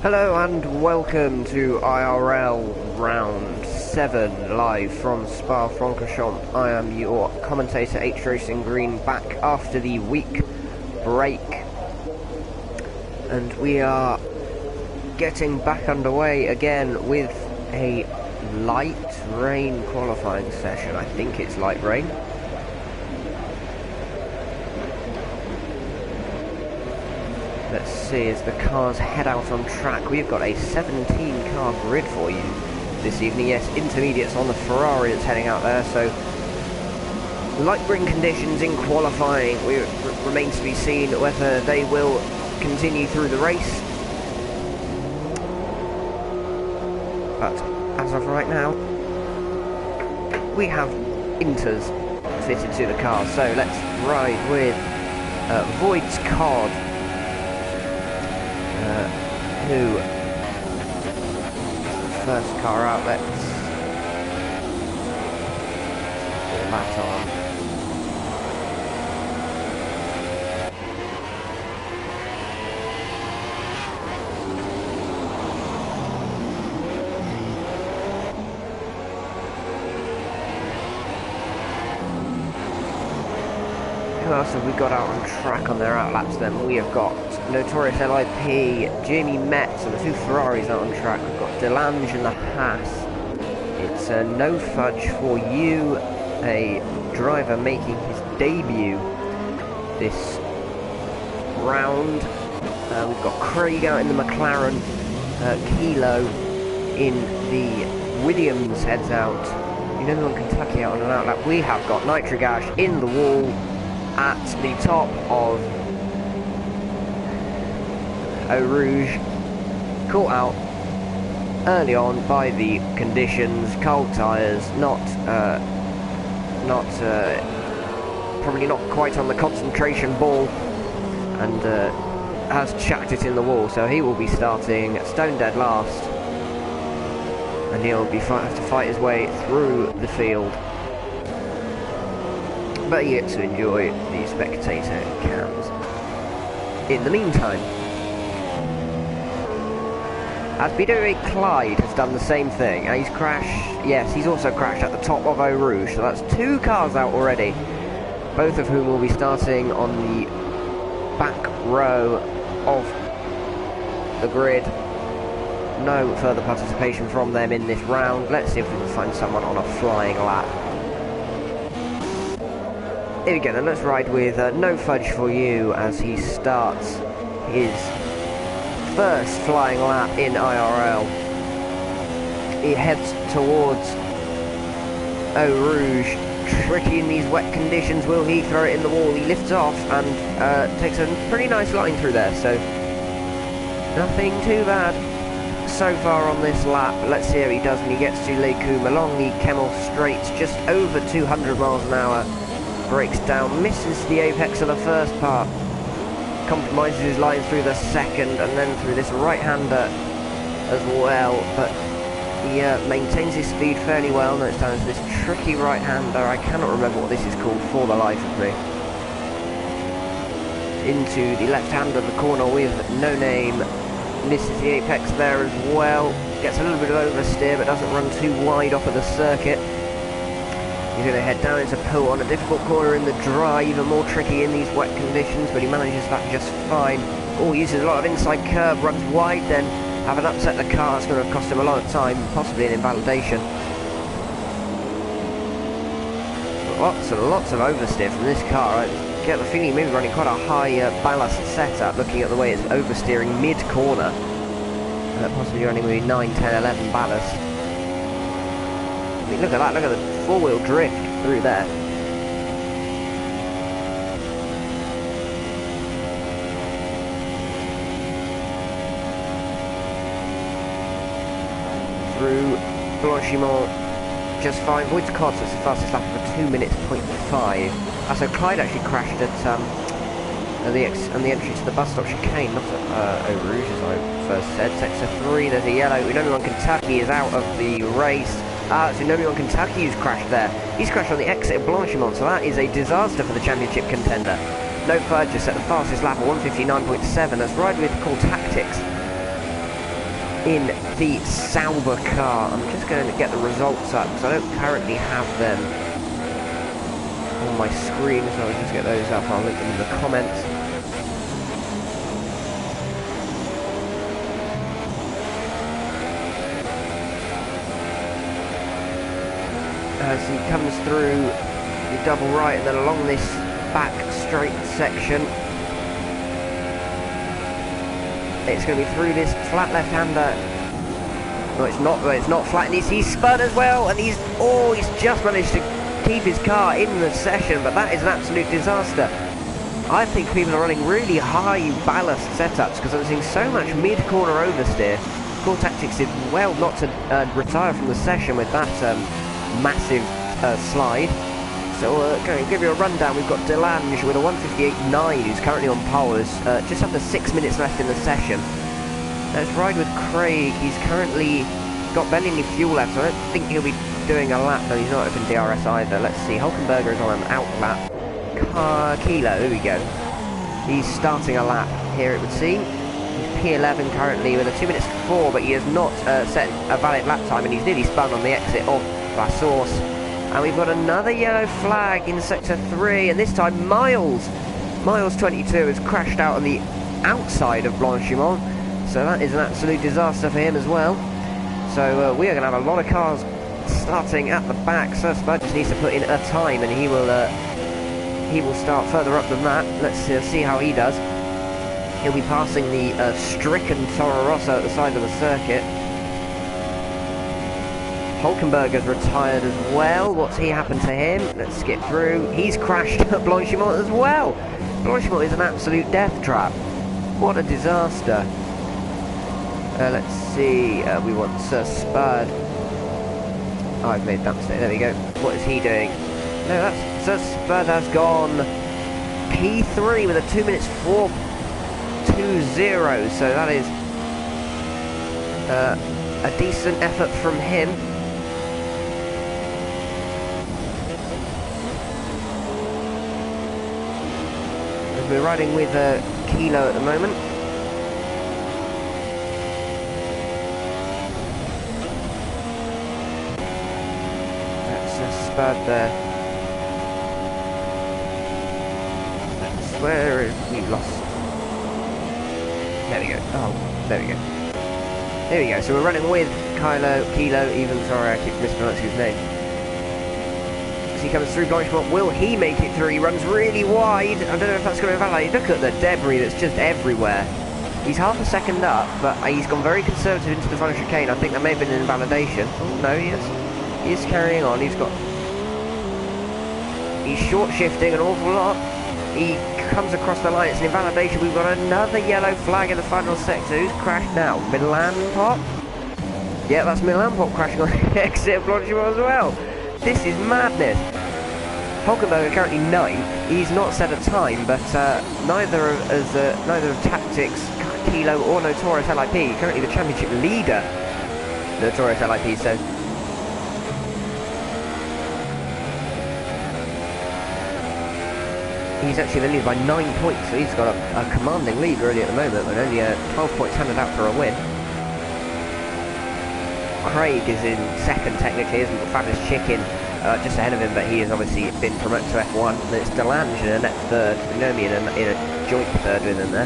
Hello and welcome to IRL Round 7 live from Spa-Francorchamps. I am your commentator H Racing Green, back after the week break, and we are getting back underway again with a light rain qualifying session. I think it's light rain. Let's see as the cars head out on track. We've got a 17 car grid for you this evening. Yes, intermediates on the Ferrari that's heading out there, so light rain conditions in qualifying. It remains to be seen whether they will continue through the race. But as of right now, we have inters fitted to the car. So let's ride with Void's Cod, who is the first car out. Let's put that on. Who else have we got out on track on their outlaps then? We have got Notorious LIP, Jamie Metz, and the two Ferraris out on track. We've got Delange and the Haas. It's a no fudge for you, a driver making his debut this round. We've got Craig out in the McLaren, Kilo in the Williams heads out. You know, on Kentucky out on an outlap. We have got Nitrogash in the wall at the top of Eau Rouge, caught out early on by the conditions, cold tyres, probably not quite on the concentration ball, and has chucked it in the wall, so he will be starting stone dead last, and he'll be have to fight his way through the field. But he gets to enjoy the spectator cams. In the meantime, Asbidore Clyde has done the same thing. He's crashed, yes, he's also crashed at the top of Eau Rouge, so that's two cars out already, both of whom will be starting on the back row of the grid. No further participation from them in this round. Let's see if we can find someone on a flying lap. Here we go then, let's ride with No Fudge for you as he starts his first flying lap in IRL. He heads towards Eau Rouge. Tricky in these wet conditions. Will he throw it in the wall? He lifts off and takes a pretty nice line through there, so nothing too bad so far on this lap. Let's see how he does when he gets to Les Combes along the Kemmel Straights, just over 200 miles an hour. Breaks down, misses the apex of the first part, compromises his line through the second, and then through this right-hander as well, but he maintains his speed fairly well. Now it's down to this tricky right-hander. I cannot remember what this is called for the life of me. Into the left-hand of the corner with No Name, misses the apex there as well, gets a little bit of oversteer but doesn't run too wide off of the circuit. He's going to head down into Pau on a difficult corner in the dry, even more tricky in these wet conditions, but he manages that just fine. Oh, he uses a lot of inside curb, runs wide, then having upset the car. It's going to cost him a lot of time, possibly an invalidation. Lots and lots of oversteer from this car. I get the feeling he may be running quite a high ballast setup, looking at the way it's oversteering mid-corner. Possibly running maybe 9, 10, 11 ballast. I mean, look at that, look at the four-wheel drift through there. Through Blanchimont, just fine. Void's Cod, so it's the fastest lap of a 2 minutes, 0.5. So Clyde actually crashed at the entry to the bus stop chicane, not at Eau Rouge, as I first said. Sector 3, there's a yellow. We know Kentucky is out of the race. So nobody on Kentucky who's crashed there. He's crashed on the exit of Blanchimont, so that is a disaster for the championship contender. No Fudge has set the fastest lap at 1:59.7. Let's ride with Call Tactics. in the Sauber car. I'm just going to get the results up because I don't currently have them on my screen, so I'll just get those up. I'll link them in the comments. As he comes through the double right and then along this back straight section, it's going to be through this flat left-hander. No, it's not flat, and he's spun as well, and he's just managed to keep his car in the session, but that is an absolute disaster. I think people are running really high ballast setups because I'm seeing so much mid-corner oversteer. Core Tactics did well not to retire from the session with that massive slide. So going to give you a rundown. We've got Delange with a 158.9 who's currently on pole. Just under 6 minutes left in the session. Let's ride with Craig. He's currently got barely any fuel left, so I don't think he'll be doing a lap. No, he's not open DRS either. Let's see. Hulkenberger is on an out lap. Kilo, here we go. He's starting a lap here, it would seem. He's P11 currently with a 2 minutes 4, but he has not set a valid lap time, and he's nearly spun on the exit of La Source. And we've got another yellow flag in sector 3, and this time Miles 22 has crashed out on the outside of Blanchimont, so that is an absolute disaster for him as well. So we are going to have a lot of cars starting at the back. Sir Spud just needs to put in a time, and he will start further up than that. Let's see how he does. He'll be passing the stricken Toro Rosso at the side of the circuit. Hulkenberger's retired as well. What's he happened to him? Let's skip through. He's crashed at Blanchimont as well. Blanchimont is an absolute death trap. What a disaster. Let's see. We want Sir Spud. Oh, I've made that mistake. There we go. What is he doing? No, that's Sir Spud has gone P3 with a 2 minutes 4.20. So that is a decent effort from him. We're riding with Kilo at the moment. That's a Spud there. Where is we lost? There we go. Oh, there we go. There we go. So we're running with Kilo, even. Sorry, I keep mispronouncing his name. He comes through Blanchimont. Will he make it through? He runs really wide. I don't know if that's going to invalidate. Look at the debris that's just everywhere. He's half a second up, but he's gone very conservative into the final chicane. I think that may have been an invalidation. Oh, no, he is carrying on. He's short shifting an awful lot. He comes across the line. It's an invalidation. We've got another yellow flag in the final sector. Who's crashed now? Milan Pop? Yeah, that's Milan Pop crashing on the exit of Blanchimont as well. This is madness. Hulkenberger currently 9th. He's not set a time, but neither of Tactics, Kilo, or Notorious LIP. Currently the championship leader, Notorious LIP. So he's actually the leader by 9 points. So he's got a commanding lead really at the moment, and only 12 points handed out for a win. Craig is in second technically, isn't the Fabulous Chicken just ahead of him, but he has obviously been promoted to F1. And it's Delange in a net third, Nomi in a joint third with him there.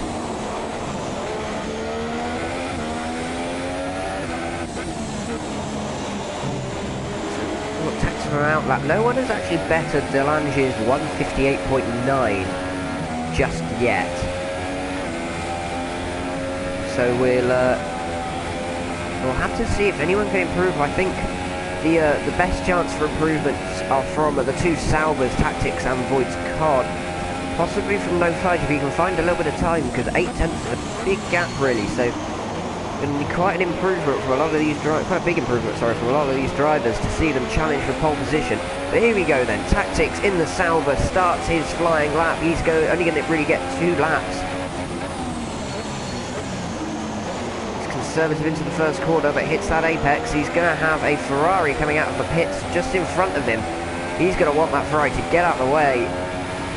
So, what Tactics are out lap? No one has actually bettered Delange's 158.9 just yet. So we'll have to see if anyone can improve. I think the best chance for improvements are from the two Saubers, Tactics and Void's card. Possibly from No Fudge if he can find a little bit of time, because 8 tenths is a big gap really. So it's going to be quite an improvement from a lot of these quite a big improvement, sorry, from a lot of these drivers to see them challenge for pole position. But here we go then. Tactics in the Sauber starts his flying lap. He's only going to really get 2 laps. Conservative into the first corner, but hits that apex. He's going to have a Ferrari coming out of the pits just in front of him. He's going to want that Ferrari to get out of the way.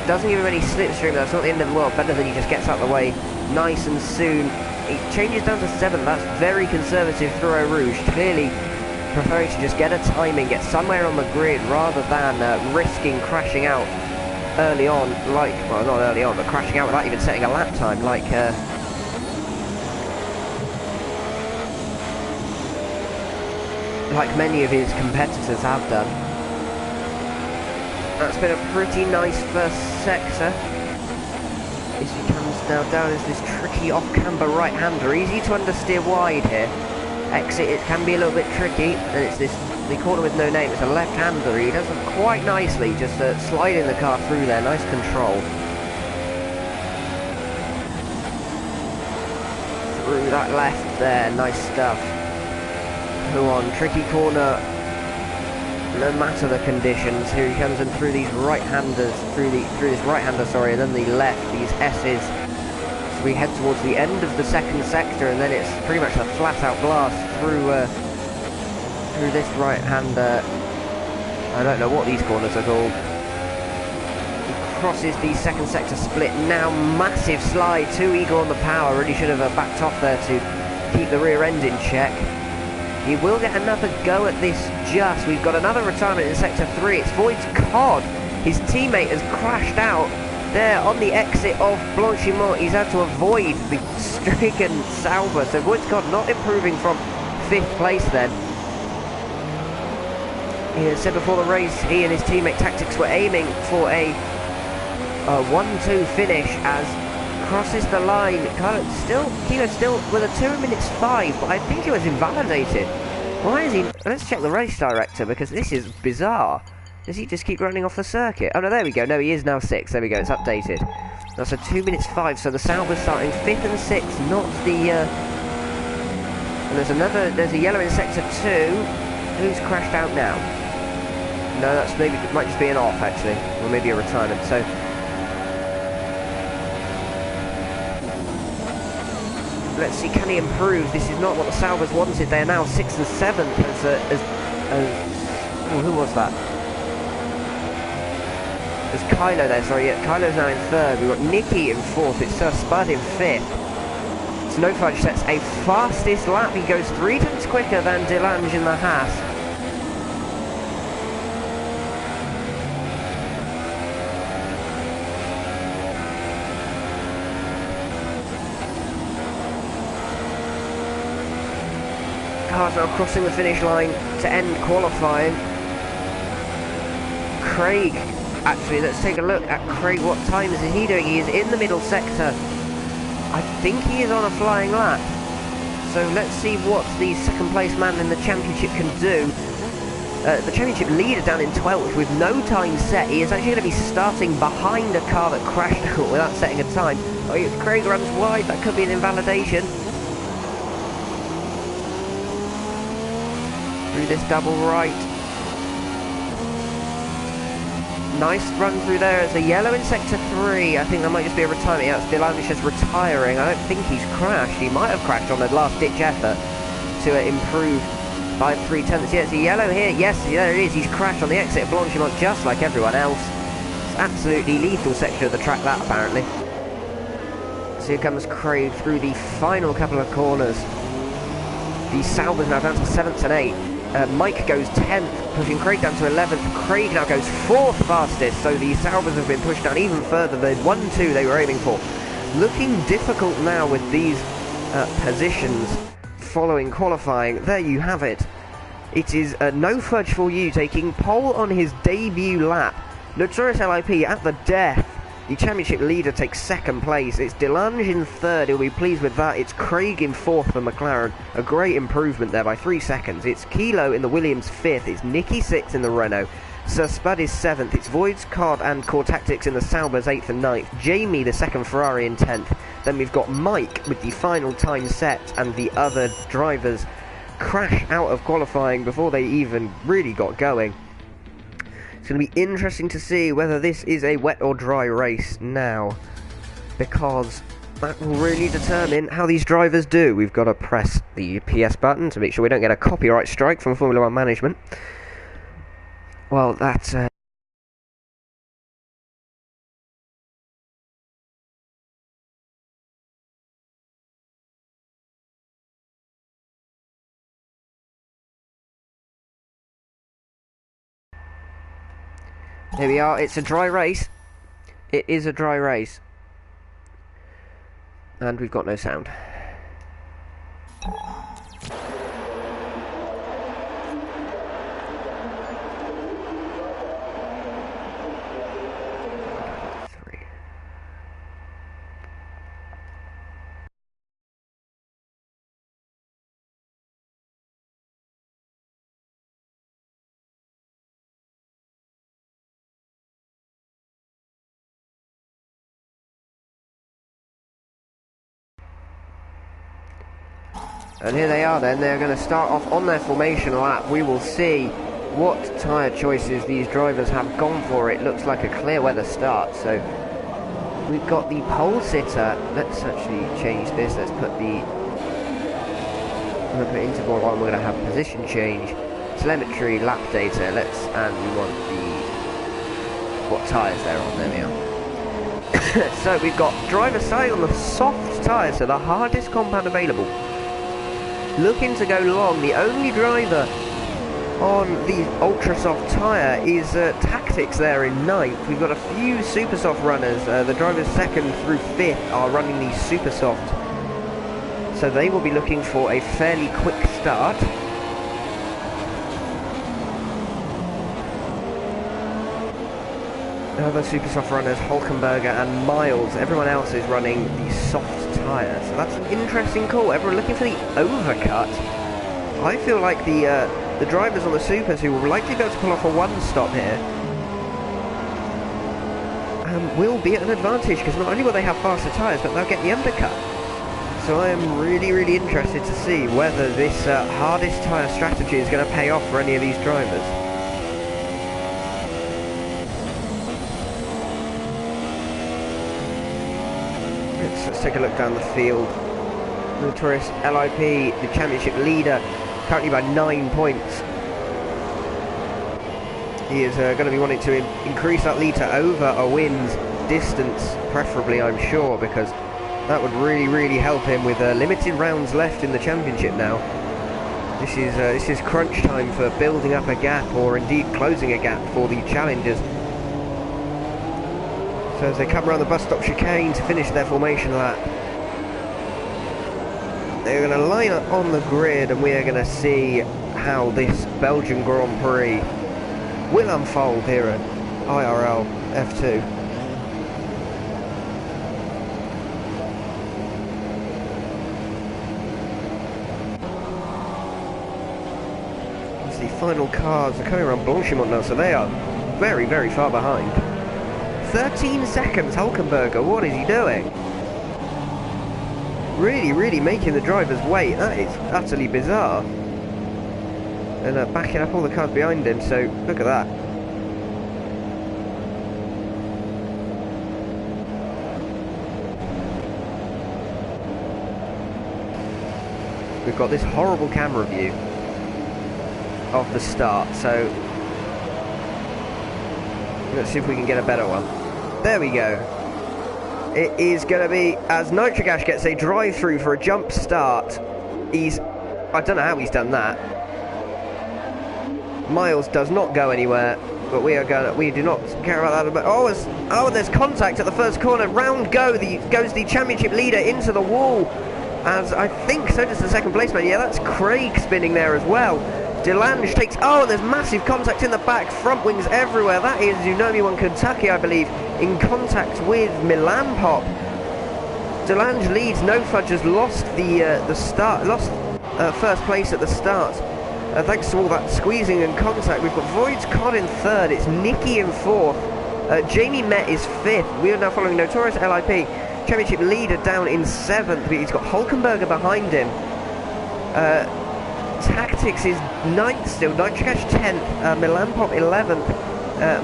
Doesn't give him any slipstream, that's not the end of the world. Better than he just gets out of the way nice and soon. He changes down to 7th. That's very conservative through Eau Rouge. Clearly preferring to just get a timing, get somewhere on the grid rather than risking crashing out early on, like, well, not early on, but crashing out without even setting a lap time, like many of his competitors have done. That's been a pretty nice first sector. As he comes now down as this tricky off-camber right-hander, easy to understeer wide here. Exit, it can be a little bit tricky, and it's the corner with no name. It's a left-hander. He does it quite nicely, just sliding the car through there. Nice control. Through that left there, nice stuff. Who on, tricky corner, no matter the conditions. Here he comes in through these right-handers, through this right-hander, sorry, and then the left, these S's. So we head towards the end of the second sector, and then it's pretty much a flat-out blast through this right-hander. I don't know what these corners are called. He crosses the second sector split now, massive slide, too eager on the power, really should have backed off there to keep the rear end in check. He will get another go at this just. We've got another retirement in Sector 3. It's Void's Cod. His teammate has crashed out there on the exit of Blanchimont. He's had to avoid the stricken Sauber. So Void's Cod not improving from 5th place then. He had said before the race, he and his teammate Tactics were aiming for a 1-2 finish as crosses the line. Kilo still with a 2 minutes 5, but I think he was invalidated. Why is he? Let's check the race director, because this is bizarre. Does he just keep running off the circuit? Oh no, there we go. No, he is now 6th. There we go. It's updated. That's a 2 minutes 5. So the Sauber's starting 5th and 6th, not the. And there's a yellow in sector 2. Who's crashed out now? No, that's maybe, it might just be an off actually, or maybe a retirement. So. Let's see, can he improve? This is not what the Saubers wanted. They are now 6th and 7th who was that? There's Kylo there, sorry, yeah, Kylo's now in 3rd. We've got Nicky in 4th, it's Sir Spud in 5th. Snowfudge sets a fastest lap. He goes 3 times quicker than Delange in the Haas. Cars now crossing the finish line to end qualifying. Craig, actually, let's take a look at Craig. What time is he doing? He is in the middle sector. I think he is on a flying lap. So let's see what the second place man in the championship can do. The championship leader down in 12th with no time set. He is actually going to be starting behind a car that crashed out without setting a time. Oh, if Craig runs wide, that could be an invalidation. Through this double right. Nice run through there. It's a yellow in sector 3. I think that might just be a retirement. Yeah, it's Delange just retiring. I don't think he's crashed. He might have crashed on the last ditch effort to improve by 3/10. Yeah, it's a yellow here. Yes, there it is. He's crashed on the exit of Blanchimont just like everyone else. It's absolutely lethal section of the track, that apparently. So here comes Craig through the final couple of corners. The Saubers now down to 7th and 8th. Mike goes 10th, pushing Craig down to 11th. Craig now goes 4th fastest, so the Saubers have been pushed down even further. The 1-2 they were aiming for. Looking difficult now with these positions following qualifying. There you have it. It is No Fudge for You taking pole on his debut lap. Notorious LIP at the death. The championship leader takes 2nd place. It's Delange in 3rd. He'll be pleased with that. It's Craig in 4th for McLaren. A great improvement there by 3 seconds. It's Kilo in the Williams 5th. It's Nicky 6th in the Renault. Sir Spud is 7th. It's Void's Cod and Core Tactics in the Saubers 8th and 9th. Jamie, the 2nd Ferrari, in 10th. Then we've got Mike with the final time set, and the other drivers crash out of qualifying before they even really got going. It's going to be interesting to see whether this is a wet or dry race now, because that will really determine how these drivers do. We've got to press the PS button to make sure we don't get a copyright strike from Formula 1 management. Well, that's Here we are, it's a dry race. It is a dry race. And we've got no sound. And here they are then, they're going to start off on their formation lap. We will see what tyre choices these drivers have gone for. It looks like a clear weather start, so we've got the pole sitter. Let's actually change this, let's put the interval on, we're going to have position change, telemetry, lap data, and we want what tyres they're on, there we are. So we've got driver side on the soft tyres, so the hardest compound available. Looking to go long, the only driver on the ultra soft tyre is Tactics there in 9th. We've got a few super soft runners, the drivers 2nd through 5th are running these super soft, so they will be looking for a fairly quick start. Other super soft runners, Hulkenberger and Miles, everyone else is running the soft tyre, so that's an interesting call. Everyone looking for the overcut. I feel like the drivers on the supers who will likely be able to pull off a one stop here will be at an advantage, because not only will they have faster tyres, but they'll get the undercut. So I am really interested to see whether this hardest tyre strategy is going to pay off for any of these drivers. Let's take a look down the field. Notorious LIP, the championship leader, currently by 9 points. He is going to be wanting to increase that lead to over a win's distance, preferably, I'm sure, because that would really help him with limited rounds left in the championship now. This is crunch time for building up a gap, or indeed closing a gap for the challengers. So as they come around the bus stop chicane to finish their formation lap, they're going to line up on the grid, and we are going to see how this Belgian Grand Prix will unfold here at IRL F2. As the final cars are coming around Blanchimont now, so they are very far behind. 13 seconds, Hulkenberger, what is he doing? Really making the drivers wait. That is utterly bizarre. And backing up all the cars behind him, so look at that. We've got this horrible camera view of the start, so let's see if we can get a better one. There we go. It is going to be, as Nitric Ash gets a drive-through for a jump start. I don't know how he's done that. Miles does not go anywhere, but we do not care about that. Oh, there's contact at the first corner. Round goes the championship leader into the wall, as I think so does the second placeman. Yeah, that's Craig spinning there as well. Delange takes, and there's massive contact in the back, front wings everywhere. That is Unomi 1 Kentucky, I believe, in contact with Milan Pop. Delange leads, No Fudge has lost the start, first place at the start. Thanks to all that squeezing and contact. We've got Void's Cod in 3rd, it's Nicky in 4th, Jamie Met is 5th. We are now following Notorious LIP, championship leader, down in 7th, but he's got Hulkenberger behind him. Tactics is 9th still, Nitric Ash 10th, Milan Pop 11th,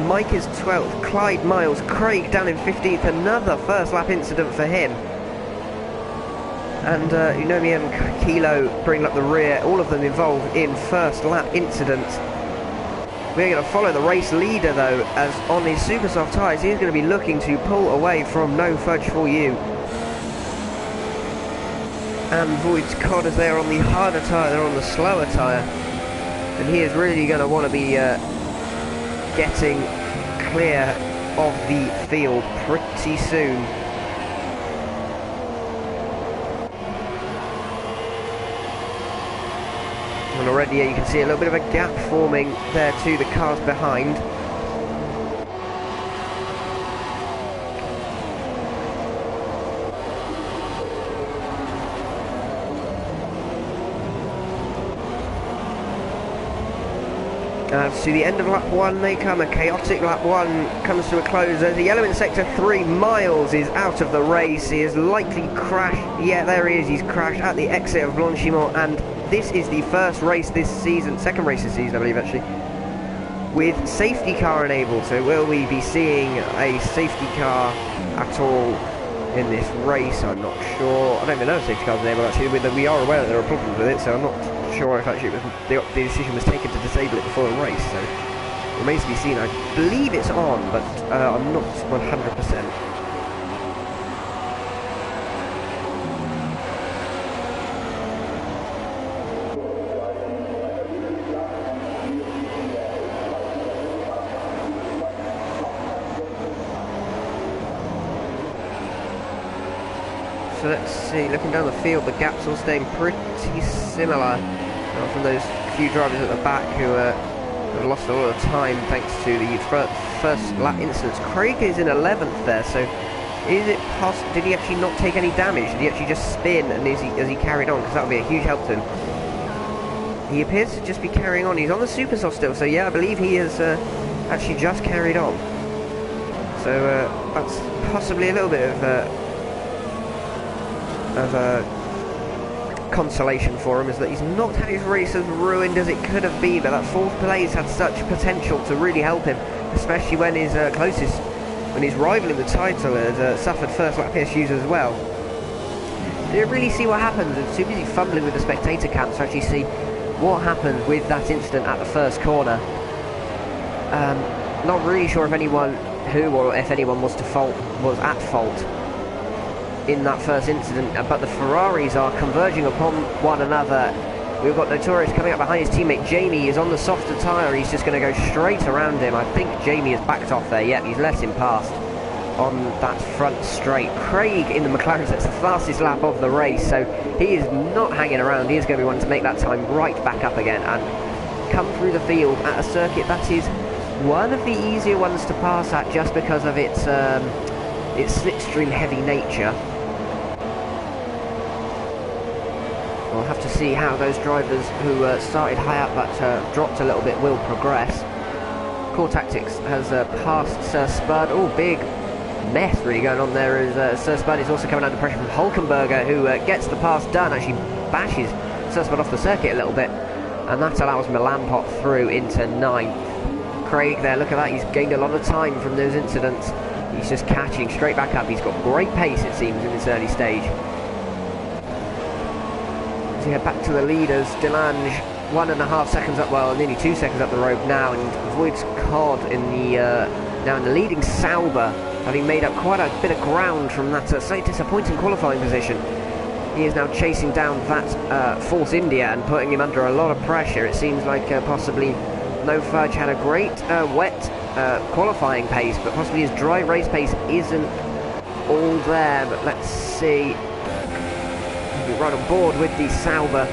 Mike is 12th, Clyde Miles, Craig down in 15th, another first lap incident for him. And Unomi M Kilo bringing up the rear, all of them involved in first lap incidents. We're going to follow the race leader though, as on his super soft tyres he's going to be looking to pull away from No Fudge For You. And Void's Cod, as they're on the harder tyre, they're on the slower tyre. And he is really going to want to be getting clear of the field pretty soon. And already you can see a little bit of a gap forming there to the cars behind. To the end of lap 1 they come, a chaotic lap 1 comes to a close as the yellow in sector 3, Miles, is out of the race. He is likely crashed, yeah there he is, he's crashed at the exit of Blanchimont, and this is the first race this season, second race this season I believe actually, with safety car enabled. So will we be seeing a safety car at all in this race? I'm not sure. I don't even know if safety cars enabled actually, we are aware that there are problems with it, so I'm not sure if actually it was, the decision was taken to disable it before the race, so it remains to be seen. I believe it's on, but I'm not 100%. So let's see, looking down the field, the gaps all staying pretty similar from those few drivers at the back who have lost a lot of time thanks to the first lap incidents. Craig is in 11th there, so is it possible, did he actually not take any damage? Did he actually just spin and as he carried on? Because that would be a huge help to him. He appears to just be carrying on. He's on the super soft still, so yeah, I believe he has actually just carried on. So that's possibly a little bit of consolation for him, is that he's not had his race as ruined as it could have been, but that 4th place had such potential to really help him, especially when his when his rival in the title had suffered first lap issues as well. Didn't really see what happened. I was too busy fumbling with the spectator cam to actually see what happened with that incident at the first corner. Not really sure if anyone was at fault in that first incident, but the Ferraris are converging upon one another. We've got Notorious coming up behind his teammate Jamie. Is on the softer tyre, he's just going to go straight around him. I think Jamie has backed off there. Yep, he's let him past on that front straight. Craig in the McLaren, that's the fastest lap of the race, so he is not hanging around. He is going to be wanting to make that time right back up again and come through the field at a circuit that is one of the easier ones to pass at, just because of its slipstream heavy nature. We'll have to see how those drivers who started high up but dropped a little bit will progress. Core Tactics has passed Sir Spud. Oh, big mess really going on there, as Sir Spud is also coming under pressure from Hulkenberger, who gets the pass done, actually bashes Sir Spud off the circuit a little bit, and that allows Milan Pot through into 9th. Craig there, look at that, he's gained a lot of time from those incidents. He's just catching straight back up. He's got great pace, it seems, in this early stage. To head back to the leaders, Delange 1.5 seconds up, well, nearly 2 seconds up the road now, and avoids Cod in the now in the leading Sauber, having made up quite a bit of ground from that slightly disappointing qualifying position. He is now chasing down that Force India and putting him under a lot of pressure. It seems like possibly No Fudge had a great wet qualifying pace, but possibly his dry race pace isn't all there. But let's see. We're right on board with the Sauber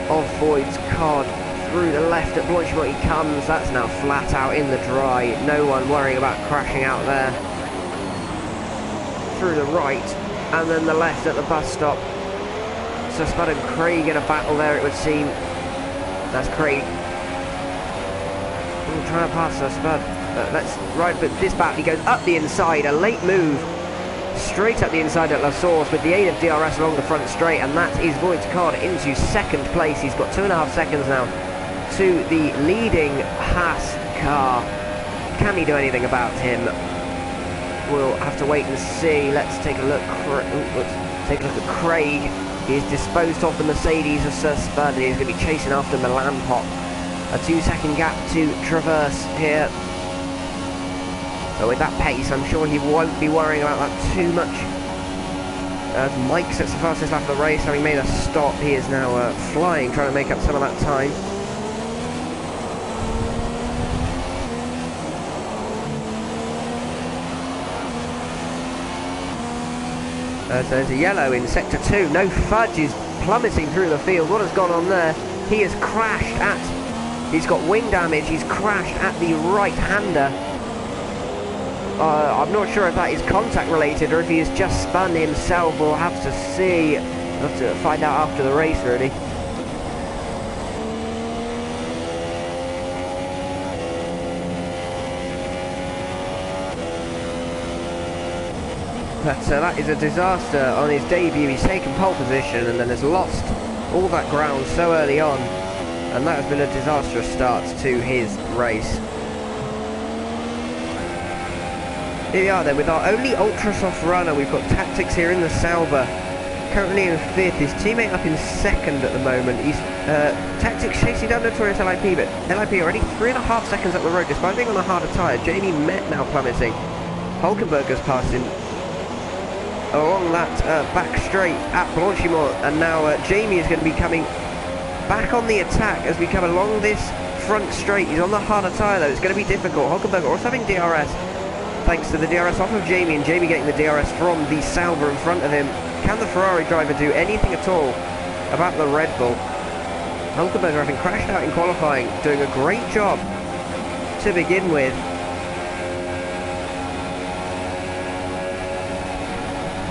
of Void's Cod. Through the left at Blanchimont he comes. That's now flat out in the dry. No one worrying about crashing out there. Through the right, and then the left at the bus stop. So Spud and Craig in a battle there, it would seem. That's Craig. We'll try and pass Sir Spud. Let's ride, but this battle, he goes up the inside. A late move. Straight up the inside at La Source with the aid of DRS along the front straight, and that is Void's Card into second place. He's got 2.5 seconds now to the leading Haas car. Can he do anything about him? We'll have to wait and see. Let's take a look. Let's take a look at Craig. He's disposed of the Mercedes of Sir Spud. He's going to be chasing after Milan Pot. A 2-second gap to traverse here. But with that pace, I'm sure he won't be worrying about that too much. As Mike sets the fastest lap of the race, having made a stop, he is now flying, trying to make up some of that time. So there's a yellow in sector 2. No Fudge is plummeting through the field. What has gone on there? He has crashed at... He's got wing damage. He's crashed at the right-hander. I'm not sure if that is contact related or if he has just spun himself. We'll have to see. We'll have to find out after the race, really. But that is a disaster on his debut. He's taken pole position and then has lost all that ground so early on. And that has been a disastrous start to his race. Here we are then with our only ultra soft runner. We've got Tactics here in the Sauber, currently in 5th. His teammate up in 2nd at the moment. He's Tactics chasing down Notorious LIP, but LIP already 3.5 seconds up the road despite being on a harder tyre. Jamie Met now plummeting. Hulkenberger's passing along that back straight at Blanchimont, and now Jamie is going to be coming back on the attack as we come along this front straight. He's on the harder tyre though. It's going to be difficult. Hulkenberger also having DRS. Thanks to the DRS off of Jamie, and Jamie getting the DRS from the Sauber in front of him. Can the Ferrari driver do anything at all about the Red Bull? Hulkenberger having crashed out in qualifying, doing a great job to begin with.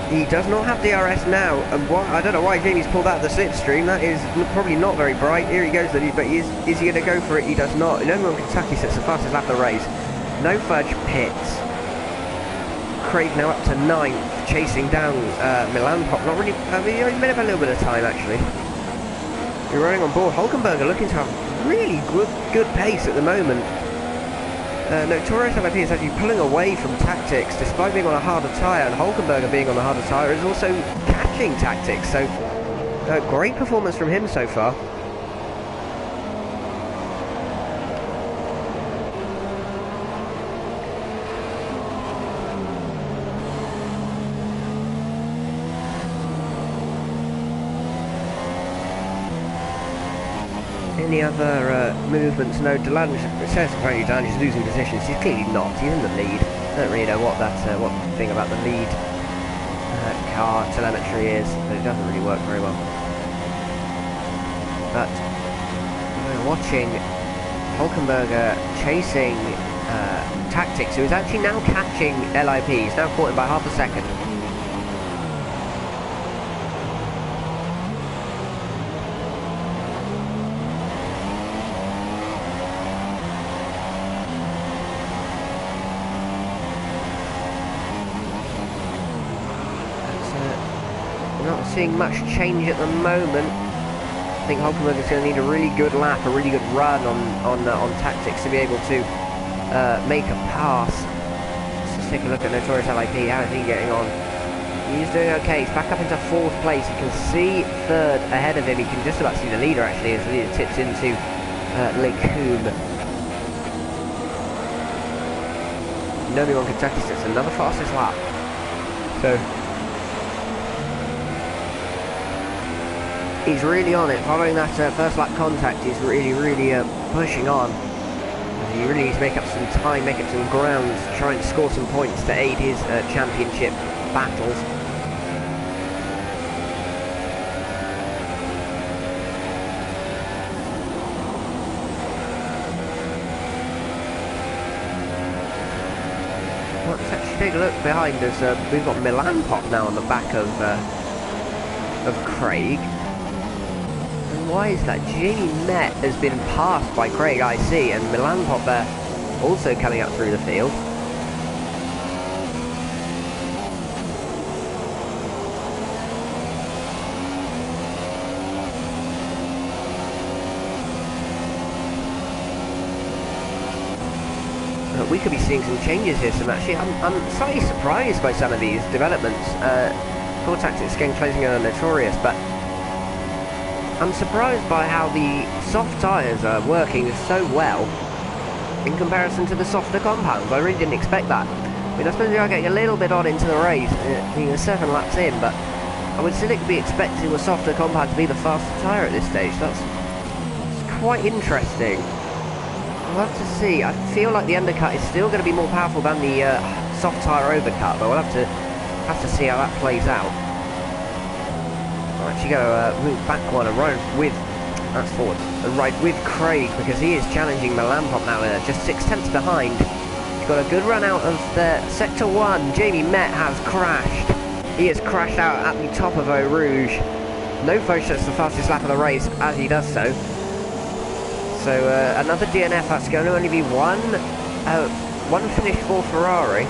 He does not have DRS now, and I don't know why Jamie's pulled out the slipstream. That is probably not very bright. Here he goes, but is he going to go for it? He does not. No one Kentucky sets the fastest lap of the race. No Fudge pits. Craig now up to 9th, chasing down Milan Pop. Not really, he's made up a little bit of time actually. You're running on board. Hulkenberger looking to have really good pace at the moment. Notorious LIP is actually pulling away from Tactics despite being on a harder tyre, and Hulkenberger being on the harder tyre is also catching Tactics. So great performance from him so far. Any other movements? No, Delange, it says apparently Delange is losing positions. He's clearly not. He's in the lead. I don't really know what thing about the lead car telemetry is, but it doesn't really work very well. But we're watching Hulkenberger chasing Tactics, who is actually now catching LIP. He's now caught him by half a second. Not seeing much change at the moment. I think Hulkenberg is going to need a really good lap, a really good run on Tactics to be able to make a pass. Let's take a look at Notorious LIP. How is he getting on? He's doing okay. He's back up into 4th place. You can see 3rd ahead of him. You can just about see the leader actually as the leader tips into Lecumbe. Nobody on Kentucky sets another fastest lap. So he's really on it. Following that first lap contact, he's really pushing on. He really needs to make up some time, make up some ground, to try and score some points to aid his championship battles. Well, let's actually take a look behind us. We've got Milan Pop now on the back of Craig. Why is that? Jamie Met has been passed by Craig IC, and Milan Pop there also coming up through the field. We could be seeing some changes here. Actually, I'm slightly surprised by some of these developments. Core Tactics again closing in on Notorious, but I'm surprised by how the soft tyres are working so well in comparison to the softer compounds. I really didn't expect that. I mean, I suppose we are getting a little bit on into the race, being 7 laps in, but I would still be expecting the softer compound to be the faster tyre at this stage. That's quite interesting. We'll have to see. I feel like the undercut is still going to be more powerful than the soft tyre overcut, but we'll have to see how that plays out. I'll actually go move back one and ride with, that's forward, and ride with Craig, because he is challenging Malampop now, just 6/10 behind. He's got a good run out of the Sector 1. Jamie Met has crashed. He has crashed out at the top of Eau Rouge. No Fudge sets the fastest lap of the race as he does so. So another DNF, that's going to only be one finish for Ferrari.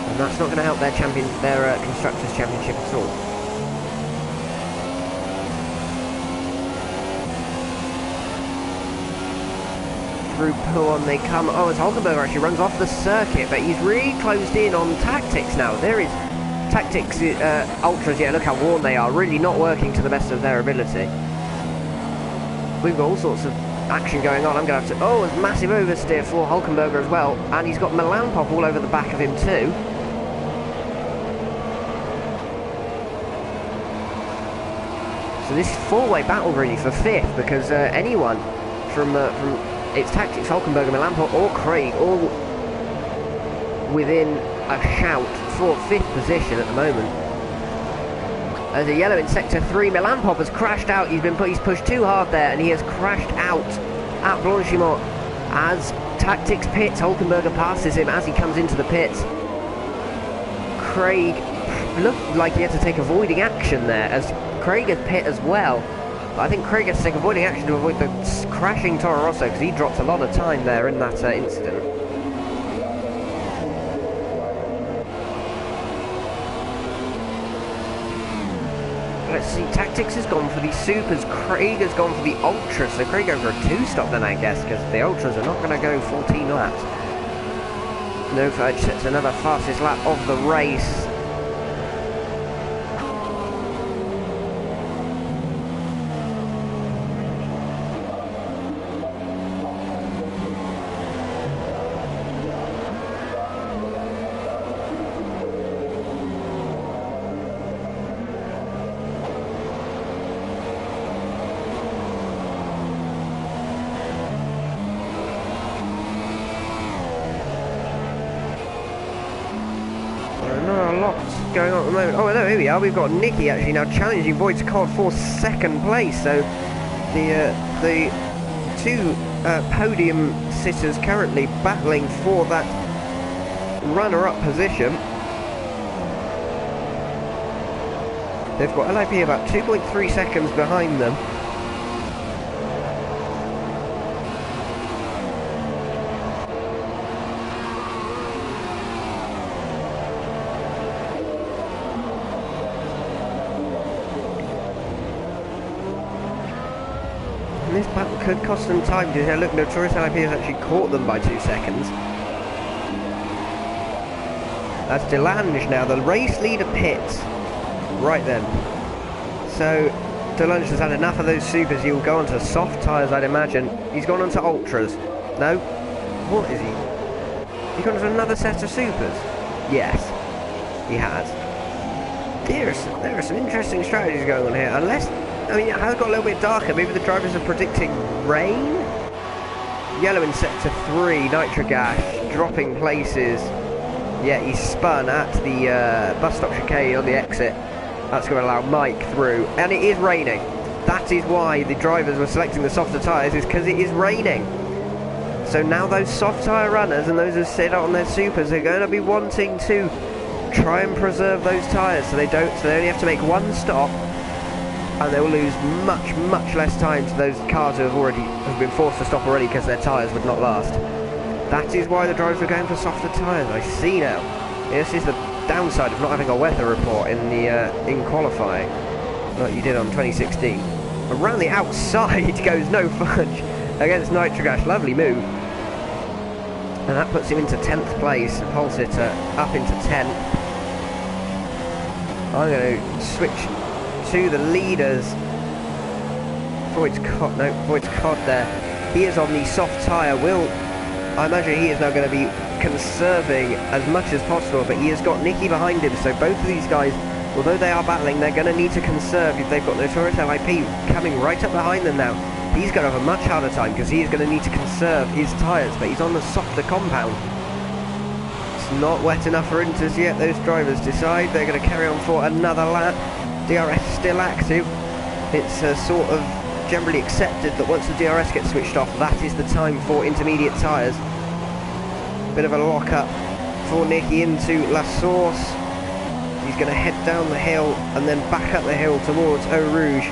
And that's not going to help their Constructors' Championship at all. Through Pouon they come. Oh, as Hulkenberger actually runs off the circuit, but he's really closed in on Tactics now. There is Tactics Ultras, yeah, look how worn they are, really not working to the best of their ability. We've got all sorts of action going on. I'm going to have to... Oh, it's massive oversteer for Hulkenberger as well, and he's got Malampop all over the back of him too. So this is four-way battle really for 5th, because anyone from it's Tactics, Hulkenberger, Malampop or Craig, all within a shout for 5th position at the moment. There's a yellow in Sector 3. Malampop has crashed out. He's pushed too hard there, and he has crashed out at Blanchimont as Tactics pits. Hulkenberger passes him as he comes into the pits. Craig looked like he had to take avoiding action there, as Craig has pit as well. But I think Craig has to take avoiding action to avoid the crashing Toro Rosso, because he dropped a lot of time there in that incident. Let's see, Tactics has gone for the Supers, Craig has gone for the Ultras, so Craig goes for a 2-stop then I guess, because the Ultras are not going to go 14 laps. No Fudge sets another fastest lap of the race. Going on at the moment. Oh no, here we are. We've got Nicky actually now challenging Void Cod for 2nd place. So the two podium sitters currently battling for that runner-up position. They've got LIP about 2.3 seconds behind them. This battle could cost them time, because look, Notorious LIP has actually caught them by 2 seconds. That's Delange now, the race leader pits. Right then. So, Delange has had enough of those supers. He'll go onto soft tyres, I'd imagine. He's gone onto ultras. No? What is he? He's gone onto another set of supers? Yes, he has. There are some interesting strategies going on here, unless... I mean, it has got a little bit darker. Maybe the drivers are predicting rain? Yellow in Sector 3, Nitrogash, dropping places. Yeah, he's spun at the bus stop chicane on the exit. That's going to allow Mike through. And it is raining. That is why the drivers were selecting the softer tyres, is because it is raining. So now those soft tyre runners and those who sit on their supers are going to be wanting to try and preserve those tyres so they only have to make one stop. And they will lose much less time to those cars who have been forced to stop already because their tyres would not last. That is why the drivers were going for softer tyres. I see now. This is the downside of not having a weather report in qualifying, like you did on 2016. Around the outside goes No Fudge against Nitrogash. Lovely move. And that puts him into 10th place. Pole sitter up into 10th. I'm going to switch to the leaders. Void's Cod there. He is on the soft tyre. I imagine he is now going to be conserving as much as possible, but he has got Nicky behind him, so both of these guys, although they are battling, they're going to need to conserve if they've got Notorious LIP coming right up behind them now. he's going to have a much harder time because he's going to need to conserve his tyres, but he's on the softer compound. It's not wet enough for Inters yet. Those drivers decide they're going to carry on for another lap. DRS still active. It's sort of generally accepted that once the DRS gets switched off, that is the time for intermediate tyres. Bit of a lock-up for Nicky into La Source. He's going to head down the hill and then back up the hill towards Eau Rouge.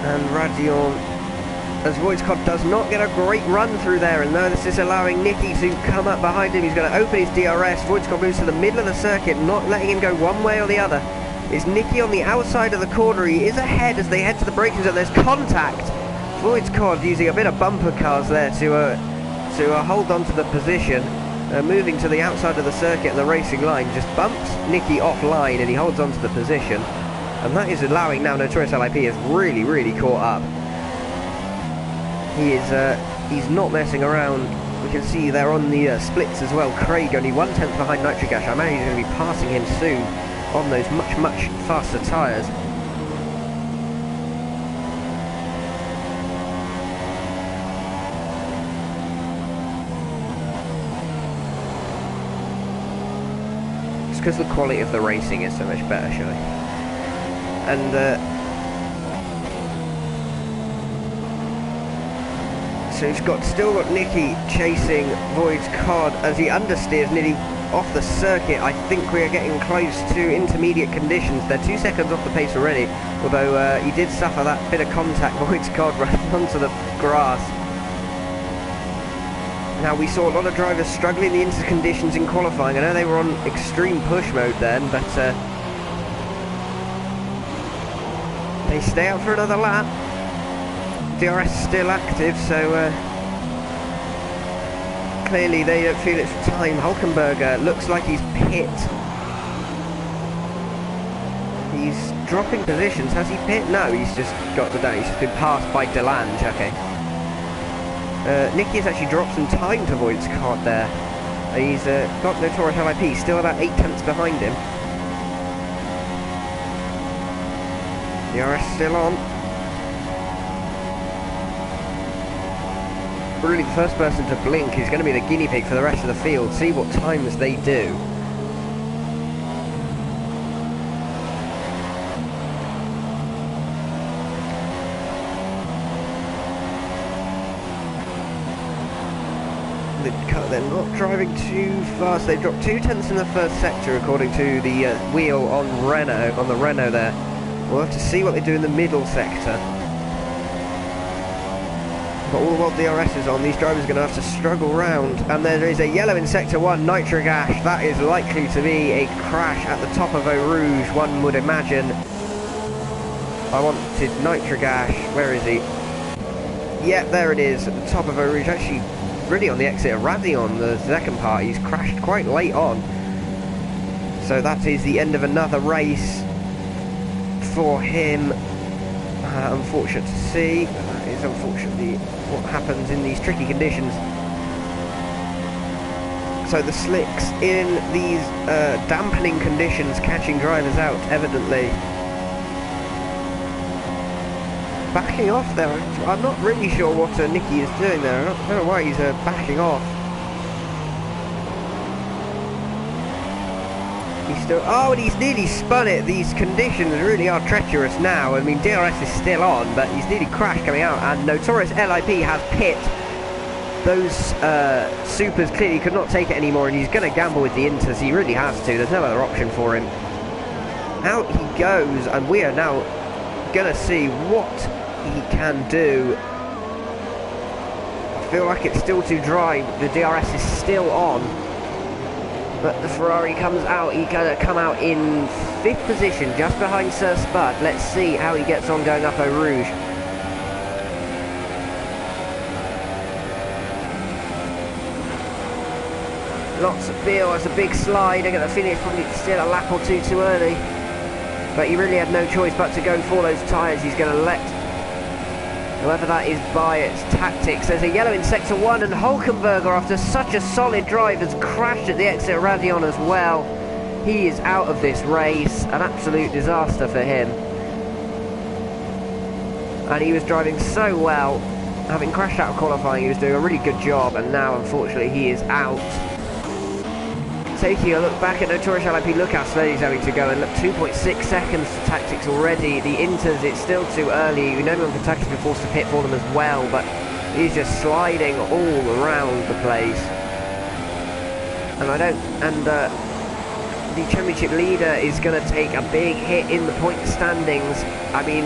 And Radion, as Voitscott does not get a great run through there, and now this is allowing Nicky to come up behind him. He's going to open his DRS. Voitscott moves to the middle of the circuit, not letting him go one way or the other. It's Nicky on the outside of the corner. He is ahead as they head to the braking zone. There's contact. Voitscott using a bit of bumper cars there to hold on to the position. Moving to the outside of the circuit and the racing line, just bumps Nicky offline and he holds on to the position. And that is allowing now Notorious LIP is really caught up. He's not messing around. We can see they're on the splits as well. Craig only 1/10 behind Nitric Ash. I imagine he's going to be passing him soon on those much faster tyres. It's because the quality of the racing is so much better, surely. And so he's still got Nicky chasing Void's Cod as he understeers nearly off the circuit. I think we are getting close to intermediate conditions. They're 2 seconds off the pace already, although he did suffer that bit of contact. Void's Cod running onto the grass. Now, we saw a lot of drivers struggling in the inter conditions in qualifying. I know they were on extreme push mode then, but they stay out for another lap. DRS still active, so clearly they don't feel it's time. Hulkenberger looks like he's pit. He's dropping positions. Has he pit? No, he's just got the down. He's just been passed by Delange. Okay. Nicky has actually dropped some time to Void's card there. He's got Notorious LIP still about 8/10 behind him. DRS still on. Really, the first person to blink is going to be the guinea pig for the rest of the field. See what times they do. They're not driving too fast. They've dropped 2/10 in the first sector, according to the wheel on the Renault there. We'll have to see what they do in the middle sector. But all the while DRS is on, these drivers are going to have to struggle round. And there is a yellow in sector 1, Nitric Ash. That is likely to be a crash at the top of Eau Rouge, one would imagine. I wanted Nitric Ash. Where is he? Yeah, there it is, at the top of Eau Rouge. Actually, really on the exit of Radion, the second part. He's crashed quite late on. So that is the end of another race for him. Unfortunate to see. That is unfortunately what happens in these tricky conditions. So the slicks in these dampening conditions catching drivers out, evidently. Backing off there. I'm not really sure what Nicky is doing there. I don't know why he's backing off. He's still... Oh, and he's nearly spun it. These conditions really are treacherous now. I mean, DRS is still on, but he's nearly crashed coming out. And Notorious LIP has pit. Those supers clearly could not take it anymore, and he's going to gamble with the inters. He really has to. There's no other option for him. Out he goes, and we are now going to see what he can do. I feel like it's still too dry. The DRS is still on. But the Ferrari comes out. He's going to come out in 5th position, just behind Sir Spud. Let's see how he gets on going up Eau Rouge. Lots of feel. It's a big slide. They're going to finish probably still a lap or two too early. But he really had no choice but to go for those tyres. He's going to let whoever that is by its tactics. There's a yellow in sector 1, and Hulkenberger, after such a solid drive, has crashed at the exit of Radion as well. He is out of this race. An absolute disaster for him. and he was driving so well. Having crashed out of qualifying, he was doing a really good job, and now unfortunately he is out. Taking a look back at Notorious LIP, look how slowly he's having to go, and look, 2.6 seconds to tactics already. The Inters, it's still too early. You know, on Kentucky's been forced to pit for them as well, but he's just sliding all around the place. And the championship leader is going to take a big hit in the point standings. I mean,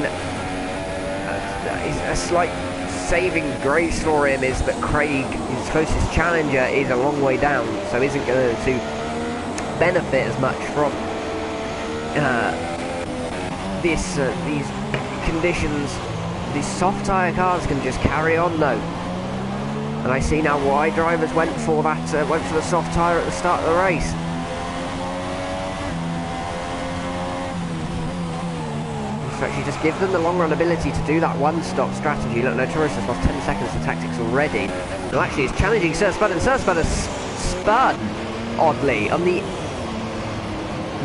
a slight saving grace for him is that Craig, his closest challenger, is a long way down, so isn't going to benefit as much from these conditions. These soft tyre cars can just carry on though, and I see now why drivers went for that, went for the soft tyre at the start of the race. Actually just give them the long run ability to do that one-stop strategy. Look, Notorious has lost 10 seconds to tactics already. Well, actually it's challenging Sir Spud, and Sir Spud has spun, oddly, on the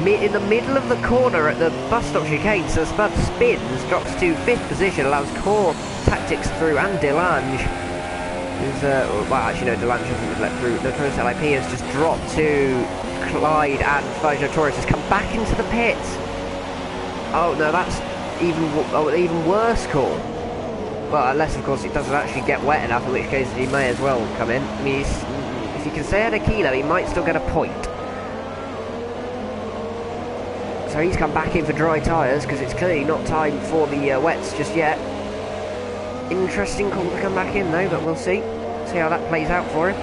in the middle of the corner at the bus stop chicane. Sir Spud spins, drops to 5th position, allows Core, Tactics through, and Delange, who's, well actually no, Delange hasn't let through. Notorious LIP has just dropped to Clyde, and Fudge Notorious has come back into the pits. Oh no, that's even worse call. Well, unless of course it doesn't actually get wet enough, in which case he may as well come in. I mean, if he can stay at a kilo, he might still get a point. So he's come back in for dry tyres, because it's clearly not time for the wets just yet. Interesting call to come back in though, but we'll see how that plays out for him.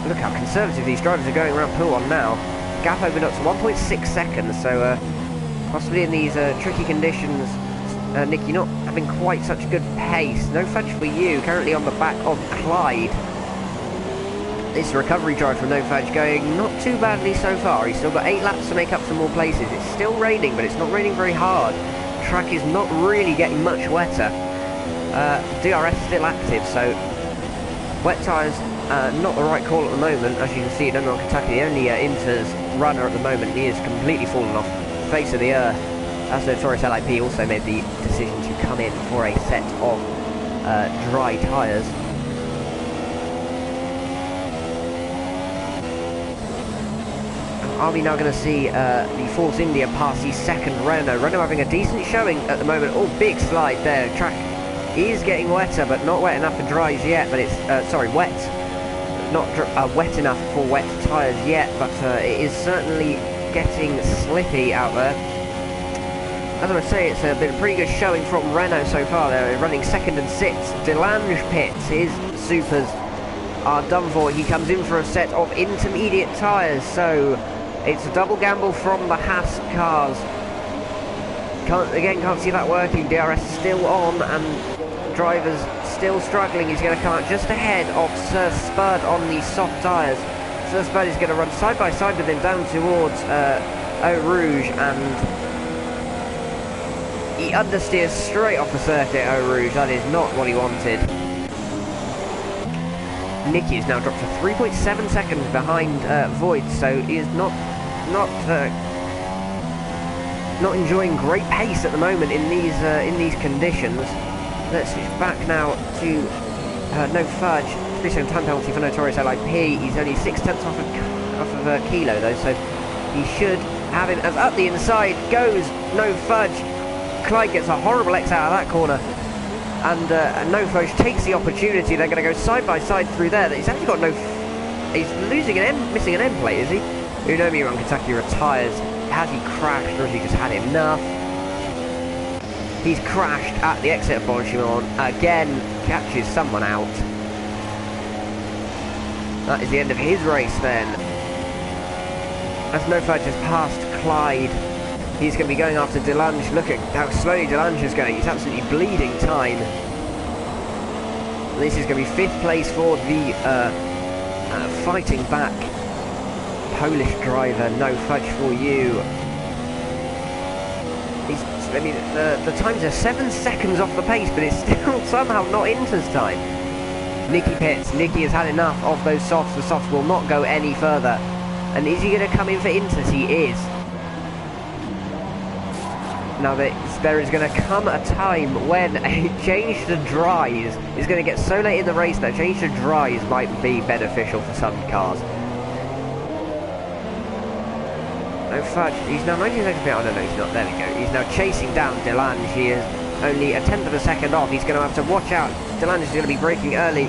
Look how conservative these drivers are going around Pool 1 now. Gap opened up to 1.6 seconds, so possibly in these tricky conditions, Nick, you're not having quite such good pace. No fudge for you, currently on the back of Clyde. This recovery drive from No Fudge going not too badly so far. He's still got 8 laps to make up some more places. It's still raining, but it's not raining very hard. Track is not really getting much wetter. DRS still active, so wet tyres, not the right call at the moment. As you can see, Number on Kentucky, the only Inters runner at the moment, he is completely fallen off the face of the earth. As Notorious LIP also made the decision to come in for a set of dry tyres. Are we now going to see the Force India pass the second Renault? Renault having a decent showing at the moment. Oh, big slide there. Track is getting wetter, but not wet enough for dries yet. But it's, sorry, wet. Not wet enough for wet tyres yet, but it is certainly getting slippy out there. As I say, it's been a pretty good showing from Renault so far. They're running 2nd and 6th. Delange pits, his supers are done for. He comes in for a set of intermediate tyres, so it's a double gamble from the Haas cars. Can't see that working. DRS still on, and drivers still struggling. He's going to come out just ahead of Sir Spud on the soft tyres. Sir Spud is going to run side by side with him down towards Eau Rouge, and he understeers straight off the circuit, Eau Rouge. That is not what he wanted. Nicky is now dropped to 3.7 seconds behind Voigt, so he is not enjoying great pace at the moment in these conditions. Let's switch back now to No Fudge. 3-second time penalty for Notorious LIP. He's only 6/10 off of a kilo though, so he should have him. As up the inside goes No Fudge. Clyde gets a horrible exit out of that corner, and No Fudge takes the opportunity. They're going to go side by side through there. He's actually got no. He's missing an end plate, is he? Unomi on Kentucky retires. Has he crashed, or has he just had enough? He's crashed at the exit of Bonchimon. Again, catches someone out. That is the end of his race then. As No Fudge has passed Clyde, he's going to be going after Delange. Look at how slowly Delange is going. He's absolutely bleeding time. This is going to be 5th place for the fighting back Polish driver. No Fudge for you. The times are 7 seconds off the pace, but it's still somehow not Inter's time. Nicky pits. Nicky has had enough of those softs. The softs will not go any further. And is he going to come in for Inters? He is. Now there is going to come a time when a change to dries is going to get so late in the race that a change to dries might be beneficial for some cars. No fudge. He's now 19 seconds behind. Oh no, he's not. There we go. He's now chasing down Delange. He is only a tenth of a second off. He's going to have to watch out. Delange is going to be braking early.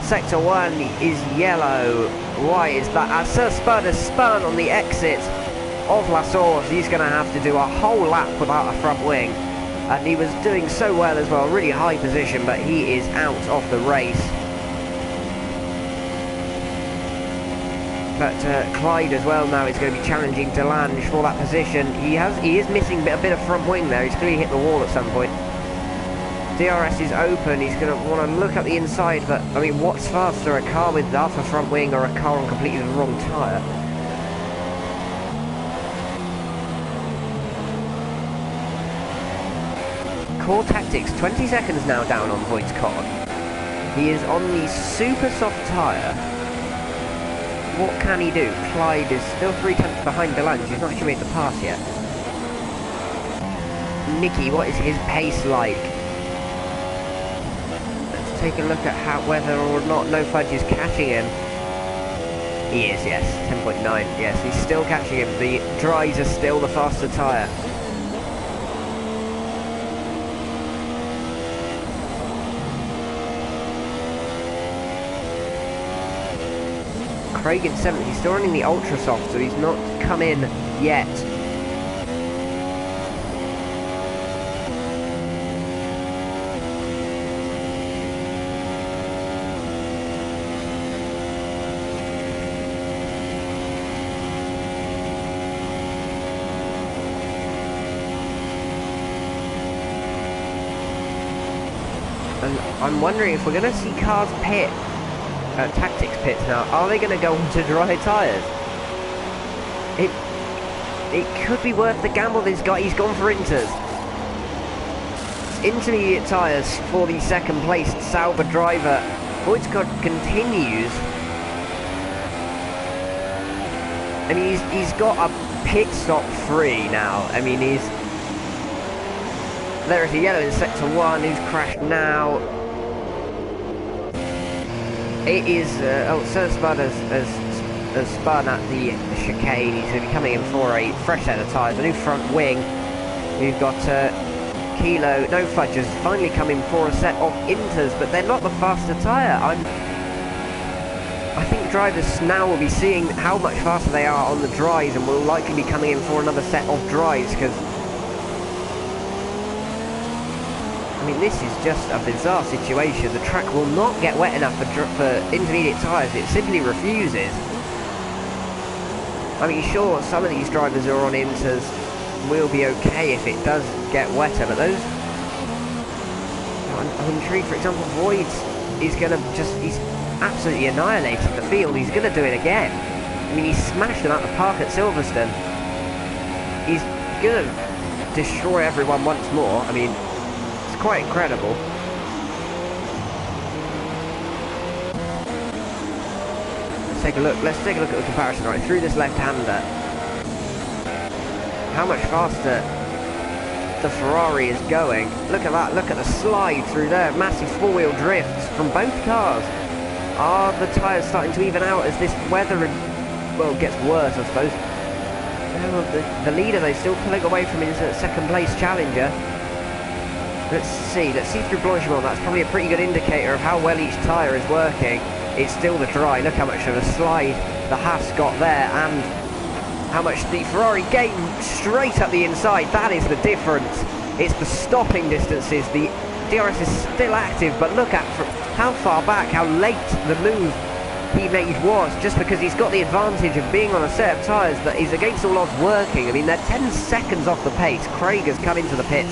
Sector 1 is yellow. Why is that? As Sir Spud has spun on the exit of La Source, he's going to have to do a whole lap without a front wing. And he was doing so well as well. Really high position, but he is out of the race. But Clyde as well now is going to be challenging Delange for that position. He is missing a bit of front wing there. He's clearly hit the wall at some point. DRS is open. He's going to want to look at the inside, but I mean, what's faster, a car with half a front wing or a car on completely the wrong tyre? Core Tactics, 20 seconds now down on Voigt's car. He is on the super soft tyre. What can he do? Clyde is still 3 tenths behind Delange. He's not actually made the pass yet. Nicky, what is his pace like? Let's take a look at whether or not No Fudge is catching him. He is, yes. 10.9. Yes, he's still catching him. The dries are still the faster tyre. Craig in 7th, he's still running the ultra soft, so he's not come in yet. And I'm wondering if we're going to see cars pit. Tactics pits now. Are they going to go onto dry tyres? It could be worth the gamble. This guy, he's gone for Inters. Intermediate tyres for the second placed Sauber driver. Voigt's continues. I mean, he's got a pit stop free now. I mean, there is a yellow in sector 1 who's crashed now. It is, Sir Spud has spun at the chicane. He's going to be coming in for a fresh set of tyres, a new front wing. We've got Kilo, No Fudge has finally come in for a set of Inters, but they're not the faster tyre. I think drivers now will be seeing how much faster they are on the dries and will likely be coming in for another set of dries, because I mean, this is just a bizarre situation. The track will not get wet enough for intermediate tyres. It simply refuses. I mean, sure, some of these drivers are on Inters will be okay if it does get wetter, but those... I'm intrigued, for example, Voigt is going to he's absolutely annihilated the field. He's going to do it again. I mean, he smashed them out the park at Silverstone. He's going to destroy everyone once more. I mean... quite incredible. Let's take a look. Let's take a look at the comparison right through this left-hander. How much faster the Ferrari is going. Look at that. Look at the slide through there. Massive four-wheel drifts from both cars. Are the tyres starting to even out as this weather gets worse, I suppose? The leader, though, still pulling away from his second-place challenger. Let's see through Blanchimont. That's probably a pretty good indicator of how well each tyre is working. It's still the dry. Look how much of a slide the Haas got there, and how much the Ferrari gained straight up the inside. That is the difference. It's the stopping distances. The DRS is still active, but look at how far back, how late the move he made was, just because he's got the advantage of being on a set of tyres that is against all odds working. I mean, they're 10 seconds off the pace. Craig has come into the pits.